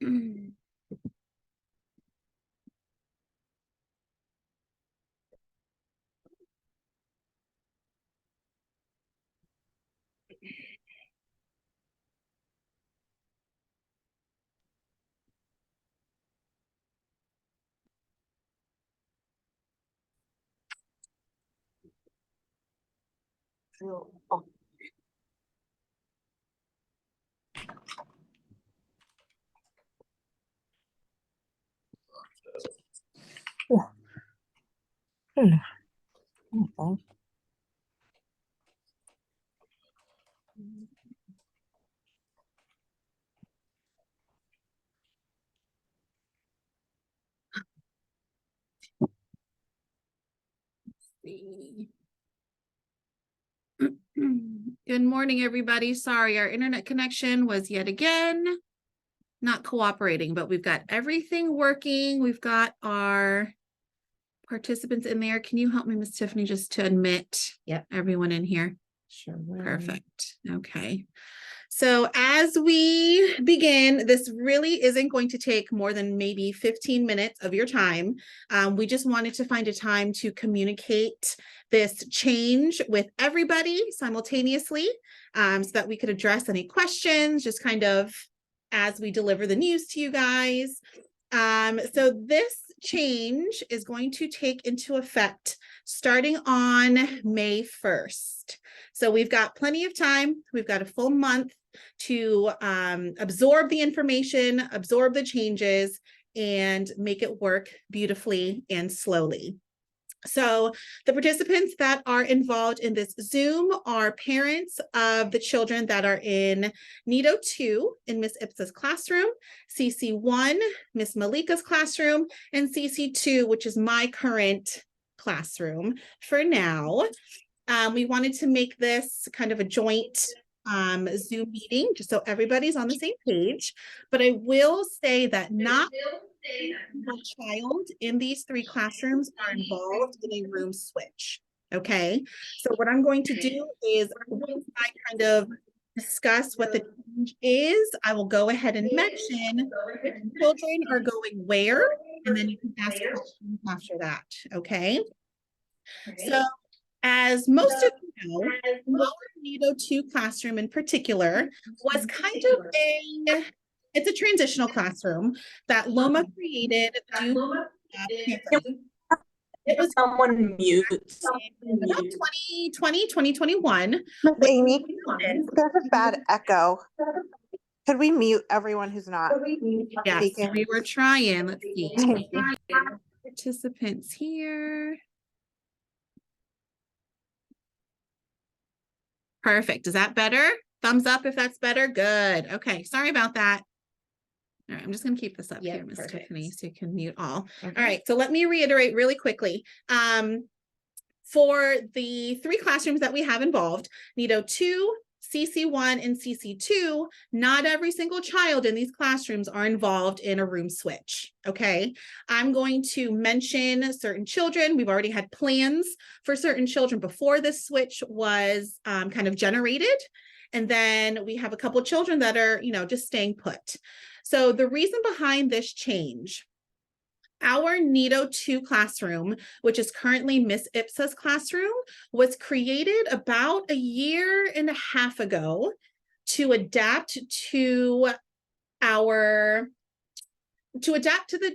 Good morning, everybody. Sorry, our internet connection was yet again not cooperating, but we've got everything working. We've got our participants in there. Can you help me, Miss Tiffany, just to admit everyone in here? Sure. Perfect. Okay. So as we begin, this really isn't going to take more than maybe 15 minutes of your time. We just wanted to find a time to communicate this change with everybody simultaneously, so that we could address any questions, just kind of as we deliver the news to you guys. So this change is going to take into effect starting on May 1st. So we've got plenty of time. We've got a full month to absorb the information, absorb the changes, and make it work beautifully and slowly. So the participants that are involved in this Zoom are parents of the children that are in NIDO 2 in Miss Ipsa's classroom, CC1, Miss Malika's classroom, and CC2, which is my current classroom for now. We wanted to make this kind of a joint Zoom meeting, just so everybody's on the same page. But I will say that not one child in these 3 classrooms are involved in a room switch. Okay, so what I'm going to do is, once I kind of discuss what the change is, I will go ahead and mention which children are going where, and then you can ask questions after that. Okay, so as most of you know, our NIDO 2 classroom in particular was kind of it's a transitional classroom that LOMA created due to it was someone mute. about 2020, 2021. Miss Amy, there's a bad echo. Could we mute everyone who's not Yes, speaking? we were trying. Let's see. Participants here. Perfect. Is that better? Thumbs up if that's better. Good. Okay. Sorry about that. All right, I'm just going to keep this up here, Miss Tiffany, so you can mute all. Okay. All right, so let me reiterate really quickly. For the 3 classrooms that we have involved, NIDO 2, CC1, and CC2, not every single child in these classrooms are involved in a room switch, okay? I'm going to mention certain children. We've already had plans for certain children before this switch was kind of generated. And then we have a couple of children that are, just staying put. So the reason behind this change, our NIDO 2 classroom, which is currently Miss Ipsa's classroom, was created about 1.5 years ago to adapt to the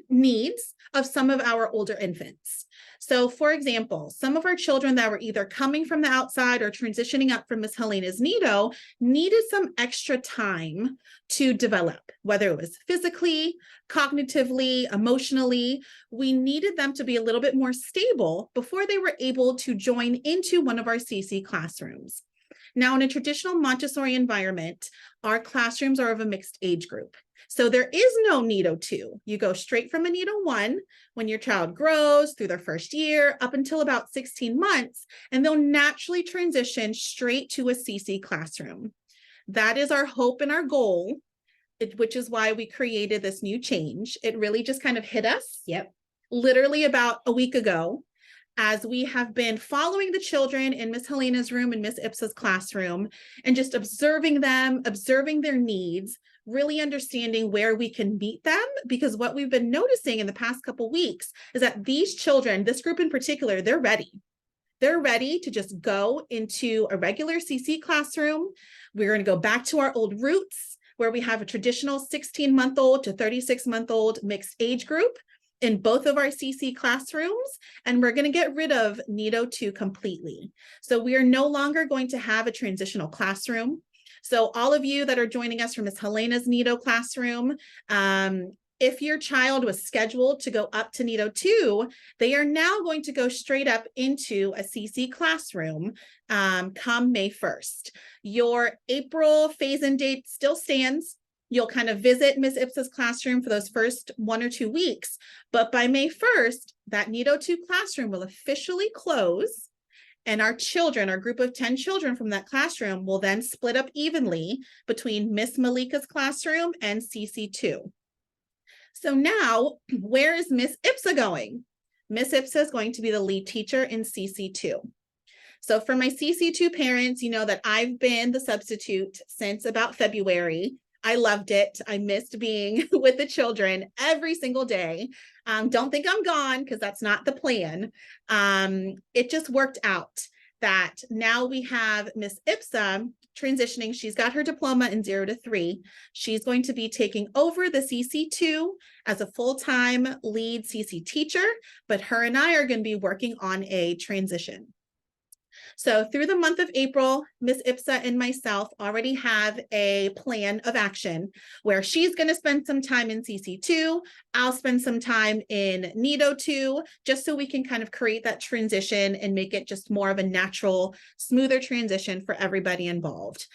needs of some of our older infants. So for example, some of our children that were either coming from the outside or transitioning up from Miss Helena's NIDO needed some extra time to develop, whether it was physically, cognitively, emotionally. We needed them to be a little bit more stable before they were able to join into one of our CC classrooms. Now, in a traditional Montessori environment, our classrooms are of a mixed age group. So there is no NIDO 2. You go straight from a NIDO 1 when your child grows through their first year up until about 16 months, and they'll naturally transition straight to a CC classroom. That is our hope and our goal, which is why we created this new change. It really just kind of hit us. Literally about a week ago, as we have been following the children in Miss Helena's room and Miss Ipsa's classroom and just observing them, observing their needs, really understanding where we can meet them, because what we've been noticing in the past couple of weeks is that these children, this group in particular, they're ready. They're ready to just go into a regular CC classroom. We're going to go back to our old roots where we have a traditional 16-month-old to 36-month-old mixed age group in both of our CC classrooms, and we're going to get rid of Nido 2 completely. So we are no longer going to have a transitional classroom. So all of you that are joining us from Ms. Helena's Nido classroom, if your child was scheduled to go up to Nido 2, they are now going to go straight up into a CC classroom come May 1st. Your April phase-in date still stands. You'll kind of visit Ms. Ipsa's classroom for those first 1 or 2 weeks, but by May 1st, that Nido 2 classroom will officially close, and our children, our group of 10 children from that classroom, will then split up evenly between Miss Malika's classroom and CC2. So now, where is Miss Ipsa going? Miss Ipsa is going to be the lead teacher in CC2. So for my CC2 parents, you know that I've been the substitute since about February. I loved it. I missed being with the children every single day. Don't think I'm gone, because that's not the plan. It just worked out that now we have Miss Ipsa transitioning. She's got her diploma in 0 to 3. She's going to be taking over the CC2 as a full-time lead CC teacher, but her and I are going to be working on a transition. So through the month of April, Miss Ipsa and myself already have a plan of action where she's going to spend some time in CC2. I'll spend some time in Nido 2, just so we can kind of create that transition and make it just more of a natural, smoother transition for everybody involved.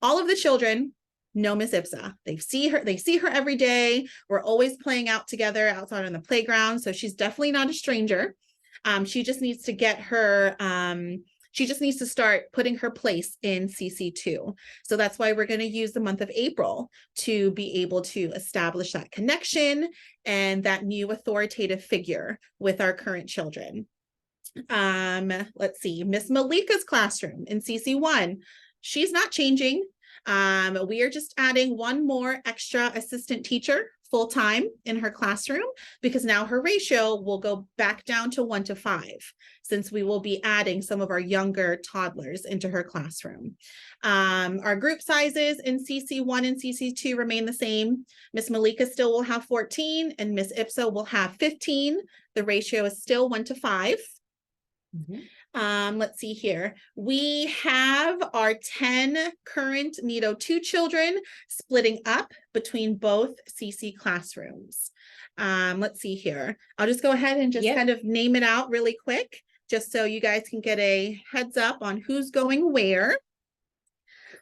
All of the children know Miss Ipsa. They see her every day. We're always playing out together outside on the playground. So she's definitely not a stranger. She just needs to get her, she just needs to start putting her place in CC2. So that's why we're going to use the month of April to be able to establish that connection and that new authoritative figure with our current children. Let's see, Miss Malika's classroom in CC1. She's not changing. We are just adding one more extra assistant teacher full-time in her classroom, because now her ratio will go back down to 1 to 5, since we will be adding some of our younger toddlers into her classroom. Our group sizes in CC1 and CC2 remain the same. Miss Malika still will have 14 and Miss Ipsa will have 15. The ratio is still 1 to 5. Let's see here. We have our 10 current Nido 2 children splitting up between both CC classrooms. Let's see here. I'll just go ahead and just kind of name it out really quick, just so you guys can get a heads up on who's going where.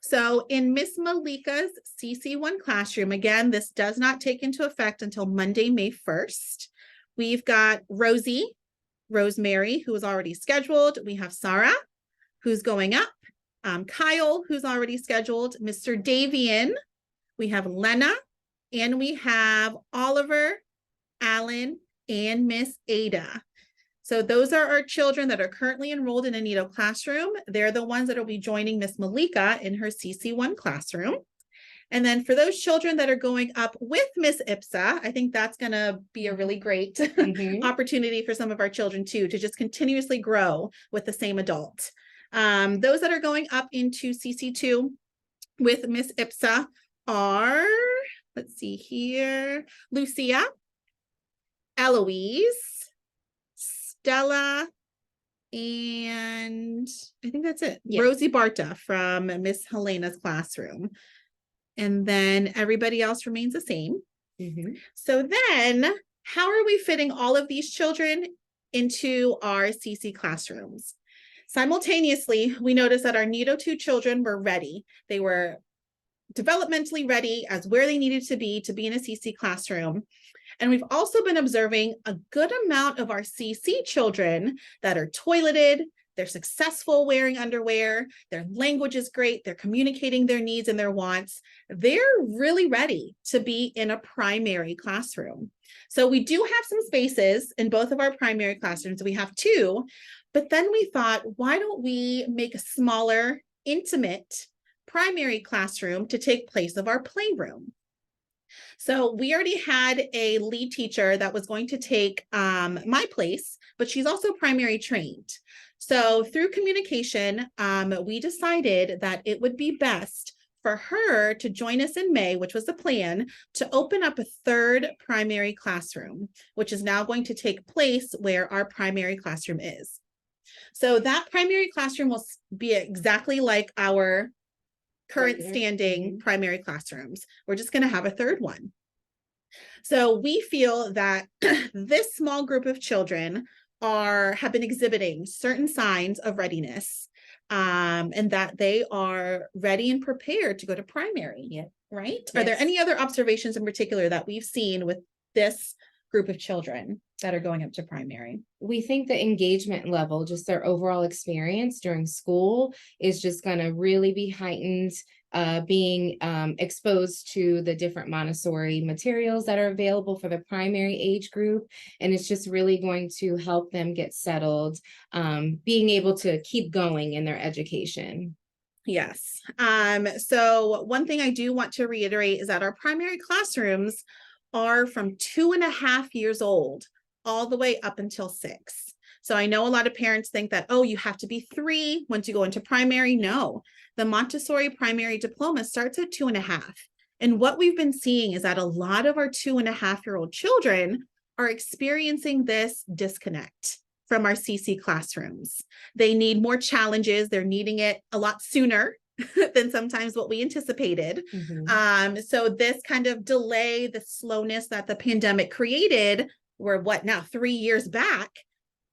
So in Miss Malika's CC1 classroom, again, this does not take into effect until Monday, May 1st. We've got Rosemary, who is already scheduled. We have Sarah, who's going up. Kyle, who's already scheduled. Mr. Davian. We have Lena. And we have Oliver, Alan, and Miss Ada. So those are our children that are currently enrolled in a Nido classroom. They're the ones that will be joining Miss Malika in her CC1 classroom. And then for those children that are going up with Miss Ipsa, I think that's going to be a really great opportunity for some of our children too, to just continuously grow with the same adult. Those that are going up into CC2 with Miss Ipsa are, let's see here, Lucia, Eloise, Stella, and I think that's it. Yeah. Rosie Barta from Miss Helena's classroom. And then everybody else remains the same. So then how are we fitting all of these children into our CC classrooms? Simultaneously, we noticed that our Nido 2 children were ready. They were developmentally ready as where they needed to be in a CC classroom. And we've also been observing a good amount of our CC children that are toileted. They're successful wearing underwear. Their language is great. They're communicating their needs and their wants. They're really ready to be in a primary classroom. So we do have some spaces in both of our primary classrooms. We have 2, but then we thought, why don't we make a smaller, intimate primary classroom to take place of our playroom? So we already had a lead teacher that was going to take my place, but she's also primary trained. So through communication, we decided that it would be best for her to join us in May, which was the plan, to open up a third primary classroom, which is now going to take place where our primary classroom is. So that primary classroom will be exactly like our current standing primary classrooms. We're just going to have a third one. So we feel that this small group of children have been exhibiting certain signs of readiness, and that they are ready and prepared to go to primary. Yeah. Right? Yes. Are there any other observations in particular that we've seen with this group of children that are going up to primary? We think the engagement level, just their overall experience during school, is just going to really be heightened, being exposed to the different Montessori materials that are available for the primary age group. And it's just really going to help them get settled, being able to keep going in their education. Yes. So one thing I do want to reiterate is that our primary classrooms are from 2.5 years old all the way up until 6. So I know a lot of parents think that, oh, you have to be 3 once you go into primary. No, the Montessori primary diploma starts at 2.5. And what we've been seeing is that a lot of our 2.5-year-old children are experiencing this disconnect from our CC classrooms. They need more challenges. They're needing it a lot sooner than sometimes what we anticipated. So this kind of delay, the slowness that the pandemic created, we're now 3 years back,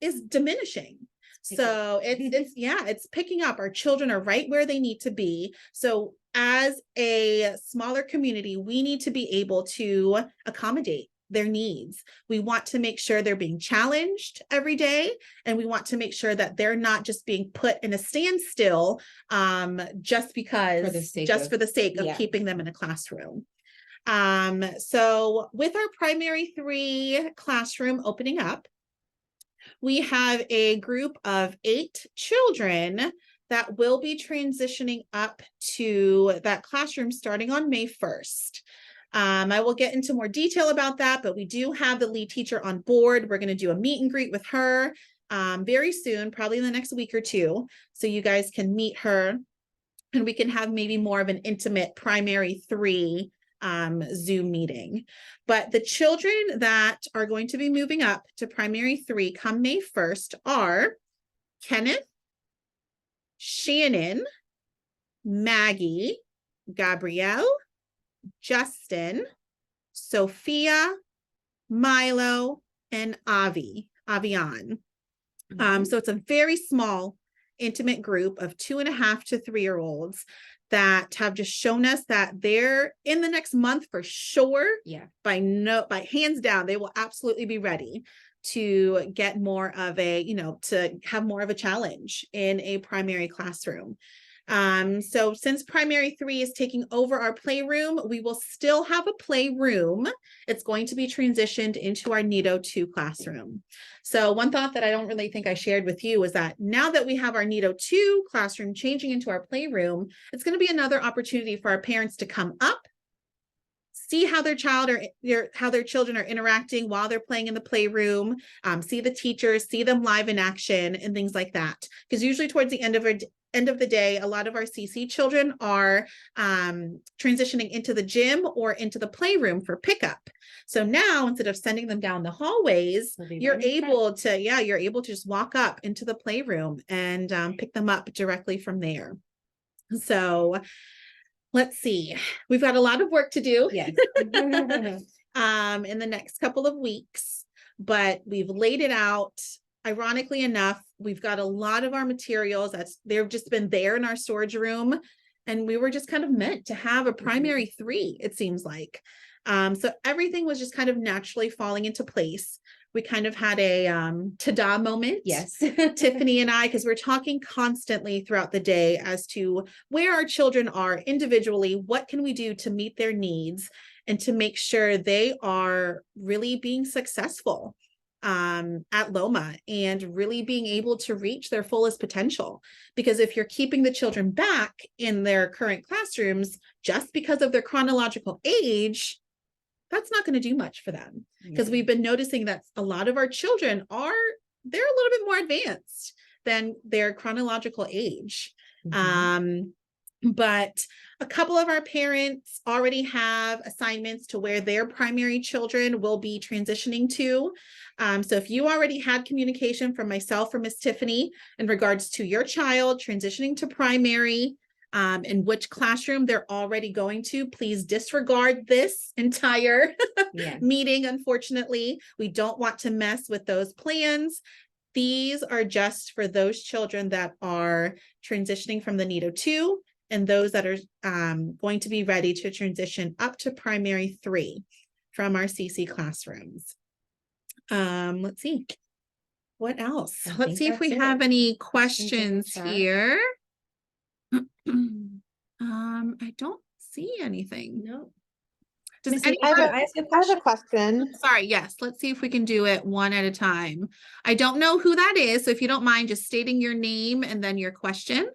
is diminishing. So it's picking up. Our children are right where they need to be. So as a smaller community, we need to be able to accommodate their needs. We want to make sure they're being challenged every day, and we want to make sure that they're not just being put in a standstill just for the sake of keeping them in a classroom. So with our primary 3 classroom opening up, we have a group of 8 children that will be transitioning up to that classroom starting on May 1st. I will get into more detail about that, but we do have the lead teacher on board. We're going to do a meet and greet with her very soon, probably in the next week or 2. So you guys can meet her and we can have maybe more of an intimate primary 3 Zoom meeting. But the children that are going to be moving up to primary 3 come May 1st are Kenneth, Shannon, Maggie, Gabrielle, Justin, Sophia, Milo, and Avian. So it's a very small, intimate group of 2.5 to 3-year-olds that have just shown us that they're in the next month for sure. Yeah. By hands down, they will absolutely be ready to get more of to have more of a challenge in a primary classroom. So since primary 3 is taking over our playroom, we will still have a playroom. It's going to be transitioned into our Nido 2 classroom. So one thought that I don't really think I shared with you is that now that we have our Nido 2 classroom changing into our playroom, it's going to be another opportunity for our parents to come up, see how their children are interacting while they're playing in the playroom, see the teachers, see them live in action and things like that. Because usually towards the end of the day, a lot of our CC children are transitioning into the gym or into the playroom for pickup. So now instead of sending them down the hallways, you're able to just walk up into the playroom and pick them up directly from there. So let's see. We've got a lot of work to do. Yes. In the next couple of weeks, but we've laid it out. Ironically enough, we've got a lot of our materials they've just been there in our storage room, and we were just kind of meant to have a primary 3, it seems like. So everything was just kind of naturally falling into place. We kind of had a ta-da moment. Yes. Tiffany and I, because we're talking constantly throughout the day as to where our children are individually, what can we do to meet their needs and to make sure they are really being successful at LOMA and really being able to reach their fullest potential. Because if you're keeping the children back in their current classrooms just because of their chronological age, that's not going to do much for them, because we've been noticing that a lot of our children they're a little bit more advanced than their chronological age. But a couple of our parents already have assignments to where their primary children will be transitioning to. So if you already had communication from myself or Miss Tiffany in regards to your child transitioning to primary, and which classroom they're already going to, please disregard this entire meeting. Unfortunately, we don't want to mess with those plans. These are just for those children that are transitioning from the NIDO 2 and those that are going to be ready to transition up to primary 3 from our CC classrooms. Let's see. What else? Let's see if we have any questions here. I don't see anything. No. Does I have a question. Sorry, yes. Let's see if we can do it one at a time. I don't know who that is, so if you don't mind just stating your name and then your question.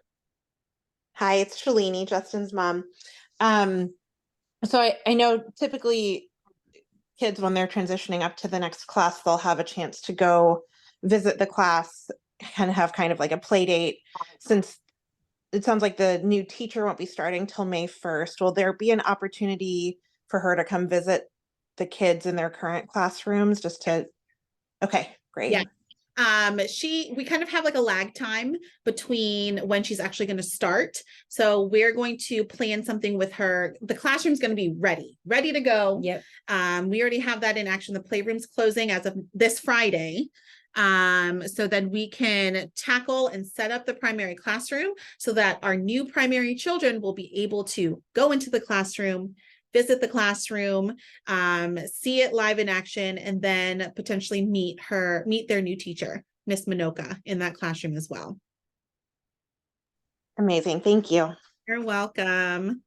Hi, it's Shalini, Justin's mom. So I know typically kids, when they're transitioning up to the next class, they'll have a chance to go visit the class and have kind of like a play date. Since it sounds like the new teacher won't be starting till May 1st, will there be an opportunity for her to come visit the kids in their current classrooms just to, okay, great. Yeah. We kind of have like a lag time between when she's actually going to start. So we're going to plan something with her. The classroom's going to be ready to go. Yep. We already have that in action. The playroom's closing as of this Friday. So then we can tackle and set up the primary classroom so that our new primary children will be able to go into the classroom, visit the classroom, see it live in action, and then potentially meet their new teacher, Miss Minoka, in that classroom as well. Amazing. Thank you. You're welcome.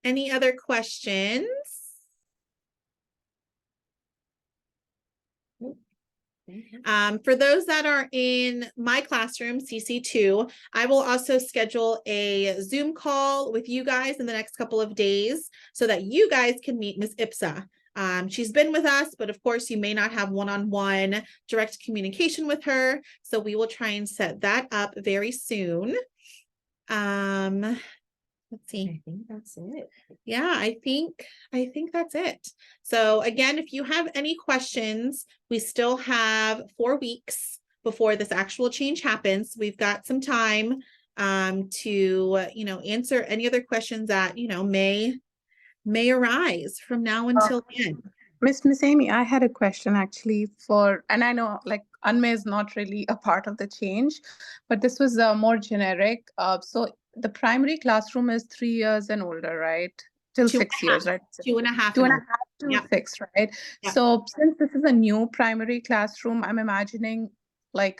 Any other questions? For those that are in my classroom, CC2, I will also schedule a Zoom call with you guys in the next couple of days so that you guys can meet Miss Ipsa. She's been with us, but of course you may not have one-on-one direct communication with her. So we will try and set that up very soon. Let's see. I think that's it. Yeah, I think that's it. So again, if you have any questions, we still have 4 weeks before this actual change happens. We've got some time to answer any other questions that may arise from now until then. Miss Amy, I had a question actually and I know like Unme is not really a part of the change, but this was more generic. So the primary classroom is 3 years and older, right? Till 6 years, right? 2.5. 2.5 to Yep. 6, right? Yep. So since this is a new primary classroom, I'm imagining like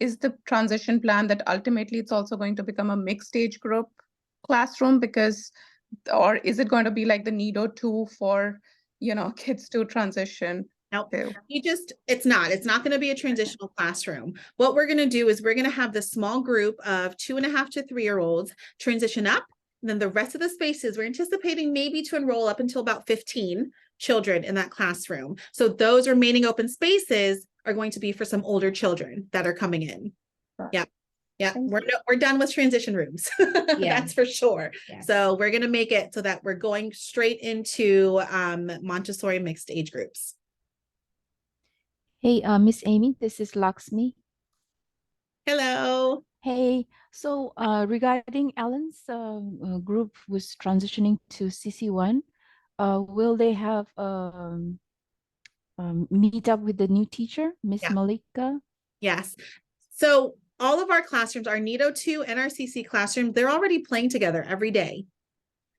is the transition plan that ultimately it's also going to become a mixed age group classroom or is it going to be like the NIDO 2 for kids to transition? Nope. It's not going to be a transitional classroom. What we're going to do is we're going to have this small group of 2.5 to 3-year-olds transition up. And then the rest of the spaces, we're anticipating maybe to enroll up until about 15 children in that classroom. So those remaining open spaces are going to be for some older children that are coming in. Yeah. Yeah, we're done with transition rooms. That's for sure. Yes. So we're going to make it so that we're going straight into Montessori mixed age groups. Hey, Miss Amy, this is Lakshmi. Hello. Hey, so regarding Ellen's group was transitioning to CC1, will they have meet up with the new teacher, Miss Malika? Yes. So all of our classrooms, our NIDO 2 and our CC classroom, they're already playing together every day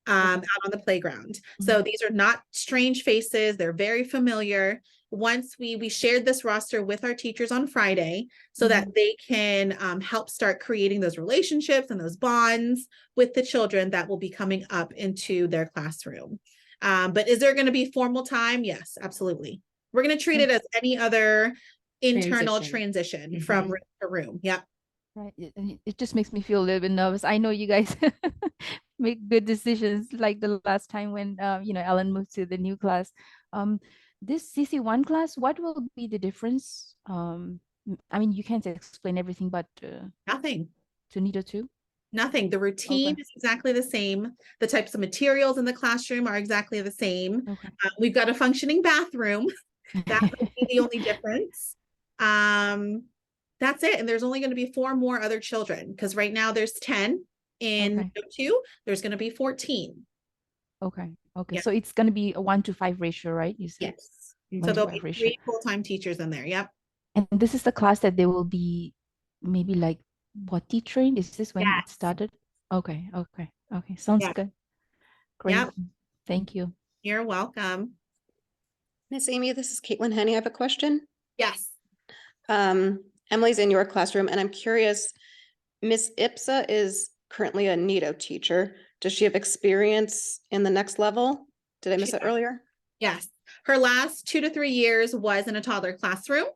out on the playground. So these are not strange faces. They're very familiar. Once we shared this roster with our teachers on Friday so that they can help start creating those relationships and those bonds with the children that will be coming up into their classroom. But is there going to be formal time? Yes, absolutely. We're going to treat it as any other internal transition from room to room. Yep. Right. It just makes me feel a little bit nervous. I know you guys make good decisions like the last time when Ellen moved to the new class. Um, this CC1 class, what will be the difference? I mean, you can't explain everything, but Nothing. to Nido 2? Nothing. The routine Okay. is exactly the same. The types of materials in the classroom are exactly the same. Okay. We've got a functioning bathroom. That would be the only difference. That's it. And there's only going to be 4 more other children because right now there's 10 in Okay. 2. There's going to be 14. Okay. Okay. Yeah. So it's going to be a 1-to-5 ratio, right? You said Yes. 1 So to there'll 5 be ratio. 3 full-time teachers in there. Yep. And this is the class that they will be maybe like potty trained. Is this when it Yes. started? Okay. Okay. Okay. Sounds Yeah. good. Great. Yep. Thank you. You're welcome. Miss Amy, this is Caitlin Henny. I have a question. Yes. Emily's in your classroom, and I'm curious, Miss Ipsa is currently a NITO teacher. Does she have experience in the next level? Did I miss She it does. earlier? Yes. Her last 2 to 3 years was in a toddler classroom.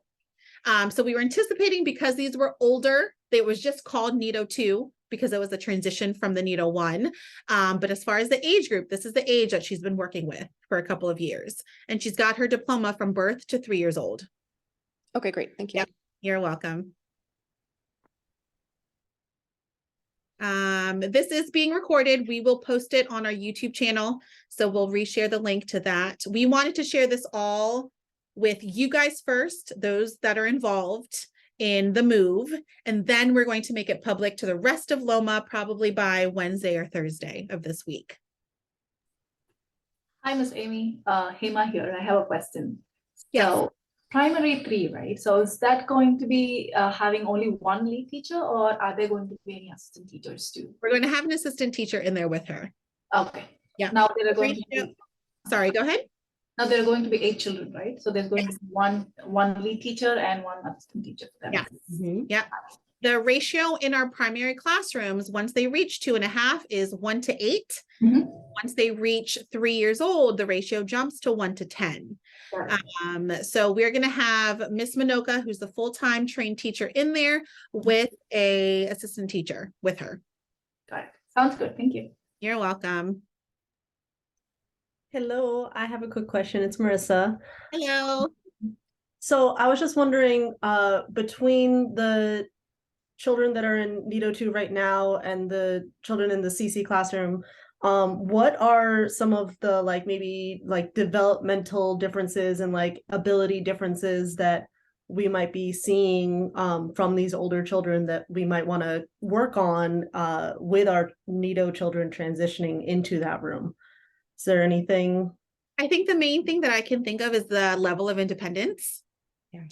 So we were anticipating because these were older, it was just called NITO 2 because it was a transition from the NITO 1. But as far as the age group, this is the age that she's been working with for a couple of years. And she's got her diploma from birth to 3 years old. Okay, great. Thank you. Yep. You're welcome. This is being recorded. We will post it on our YouTube channel. So we'll reshare the link to that. We wanted to share this all with you guys first, those that are involved in the move, and then we're going to make it public to the rest of Loma probably by Wednesday or Thursday of this week. Hi, Miss Amy. Hema here. I have a question. Yes. So primary 3, right? So is that going to be having only one lead teacher, or are there going to be any assistant teachers too? We're going to have an assistant teacher in there with her. Okay. Yeah. Now there are going to be, Sorry, go ahead. now there are going to be 8 children, right? So there's going to be one lead teacher and 1 assistant teacher for them. Yeah. Mhm. Yeah. The ratio in our primary classrooms, once they reach 2.5, is 1 to 8. Mhm. Once they reach 3 years old, the ratio jumps to 1 to 10. Got it. So we're going to have Miss Minoka, who's the full-time trained teacher in there with a assistant teacher with her. Got it. Sounds good. Thank you. You're welcome. Hello, I have a quick question. It's Marissa. Hello. So I was just wondering, between the children that are in NITO 2 right now and the children in the CC classroom, what are some of the maybe developmental differences and ability differences that we might be seeing from these older children that we might want to work on with our NITO children transitioning into that room? Is there anything? I think the main thing that I can think of is the level of independence. Yeah.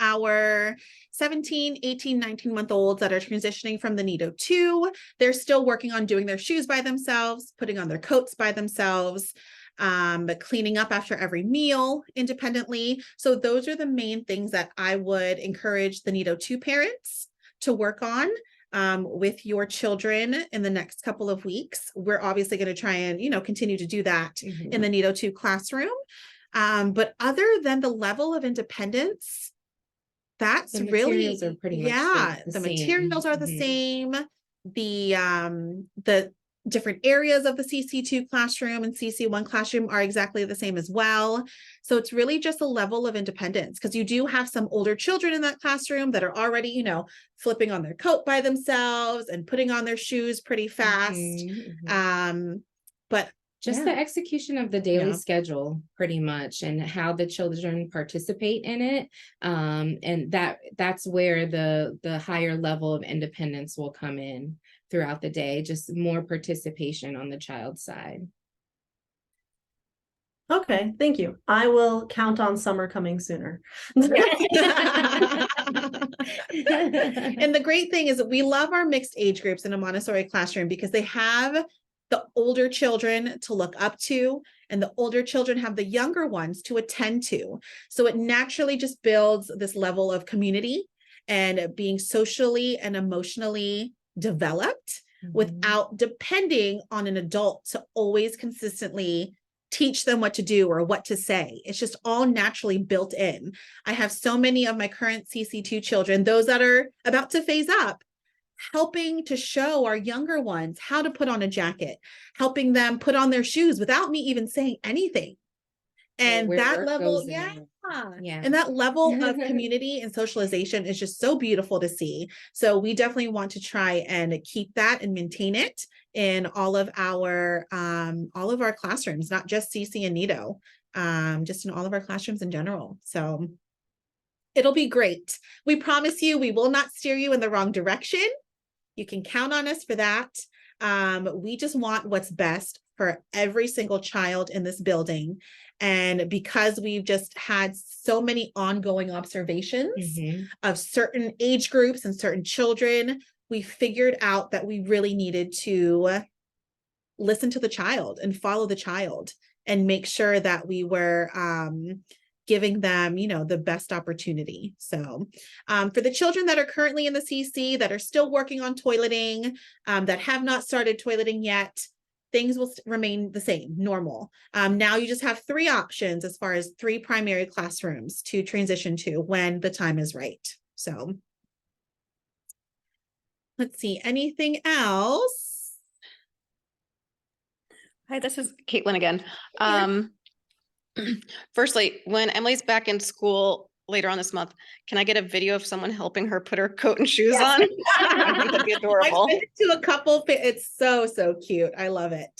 Our 17, 18, 19-month-olds that are transitioning from the NITO 2, they're still working on doing their shoes by themselves, putting on their coats by themselves, but cleaning up after every meal independently. So those are the main things that I would encourage the NITO 2 parents to work on with your children in the next couple of weeks. We're obviously going to try and, continue to do that in the NITO 2 classroom. But other than the level of independence, that's The really, materials are pretty much the the same. materials are the Mhm. same. The different areas of the CC2 classroom and CC1 classroom are exactly the same as well. So it's really just a level of independence, because you do have some older children in that classroom that are already, flipping on their coat by themselves and putting on their shoes pretty fast. Mhm, mhm. But Just yeah. the execution of the daily Yeah. schedule, pretty much, and how the children participate in it. And that's where the higher level of independence will come in throughout the day, just more participation on the child's side. Okay, thank you. I will count on summer coming sooner. And the great thing is that we love our mixed age groups in a Montessori classroom because they have the older children to look up to, and the older children have the younger ones to attend to. So it naturally just builds this level of community and being socially and emotionally developed without depending on an adult to always consistently teach them what to do or what to say. It's just all naturally built in. I have so many of my current CC2 children, those that are about to phase up, helping to show our younger ones how to put on a jacket, helping them put on their shoes without me even saying anything. And where that work level, goes yeah. in. Yeah. And that level of community and socialization is just so beautiful to see. So we definitely want to try and keep that and maintain it in all of our classrooms, not just CC and Nido, just in all of our classrooms in general. So it'll be great. We promise you, we will not steer you in the wrong direction. You can count on us for that. We just want what's best for every single child in this building. And because we've just had so many ongoing observations of certain age groups and certain children, we figured out that we really needed to listen to the child and follow the child and make sure that we were giving them, you know, the best opportunity. So for the children that are currently in the CC that are still working on toileting, that have not started toileting yet, things will remain the same, normal. Now you just have 3 options as far as 3 primary classrooms to transition to when the time is right. So let's see, anything else? Hi, this is Caitlin again. Yeah. Firstly, when Emily's back in school later on this month, can I get a video of someone helping her put her coat and shoes on? I think that'd be adorable. I've sent it to a couple. It's so cute. I love it.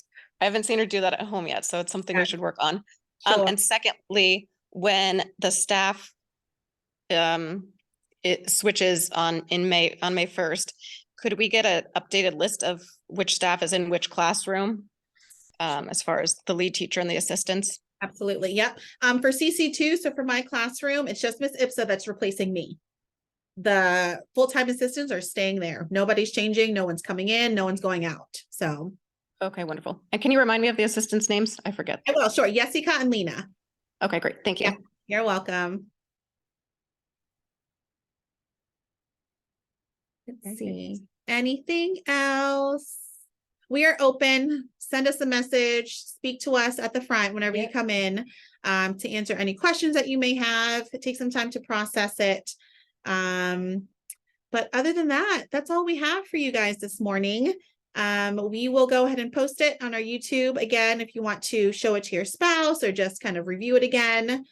I haven't seen her do that at home yet, so it's something we should work on. Sure. And secondly, when the staff it switches on May 1st, could we get an updated list of which staff is in which classroom, as far as the lead teacher and the assistants? Absolutely. Yep. For CC2, so for my classroom, it's just Miss Ipsa that's replacing me. The full-time assistants are staying there. Nobody's changing. No one's coming in. No one's going out. So. Okay, wonderful. And can you remind me of the assistants' names? I forget. I will, sure. Jessica and Lena. Okay, great. Thank you. Yeah, you're welcome. Let's see. Anything else? We are open. Send us a message. Speak to us at the front whenever you come in to answer any questions that you may have. Take some time to process it. But other than that, that's all we have for you guys this morning. We will go ahead and post it on our YouTube again if you want to show it to your spouse or just kind of review it again.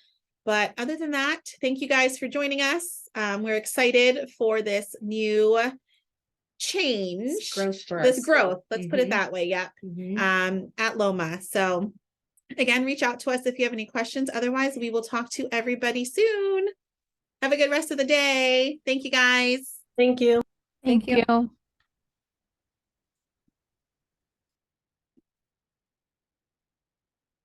But other than that, thank you guys for joining us. We're excited for this new change, this growth. Let's put it that way. Yep. At LOMA. So again, reach out to us if you have any questions. Otherwise, we will talk to everybody soon. Have a good rest of the day. Thank you guys. Thank you. Thank you.